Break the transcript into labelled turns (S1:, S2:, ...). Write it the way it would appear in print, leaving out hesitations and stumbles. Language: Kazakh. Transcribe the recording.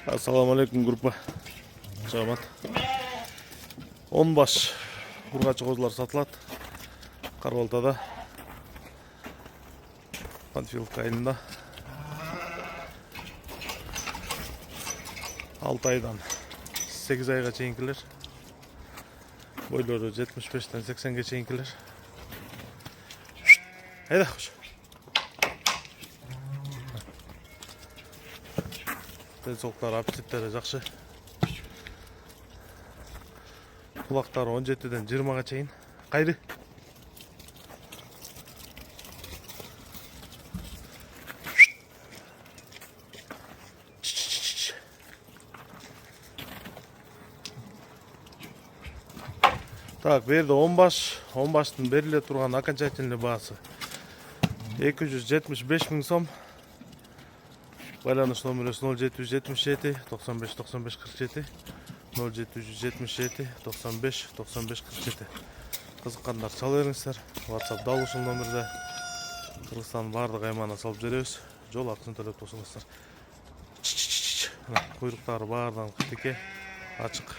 S1: Assalamu alaikum gruppa. Çamat. 10 baş urgaçı kozular satılат. Karbaltada. Panfilov ayında. 6 aydan 8 ayga çeyinkiler. Boyları 75'ten 80'ge çeyinkiler. Hayda hoş. Densoqlar, apetitleri жақсы. Kulakları 17'den 20'ga çeyin. Kaydı. Так, берді 10 baş. 10 baştın berilе тұрған окончательный басы 275 000 сом. Байланыш номересі 0777 95 95 47 0777 95 95 47. Қызыққандар чала беріңіздер. WhatsApp дал ушул номерде. Кыргызстандын бардык аймагына салып беребиз. Жол акысын төлөп турсуңуздар. Куйруктары баарынан кытеке, ачык.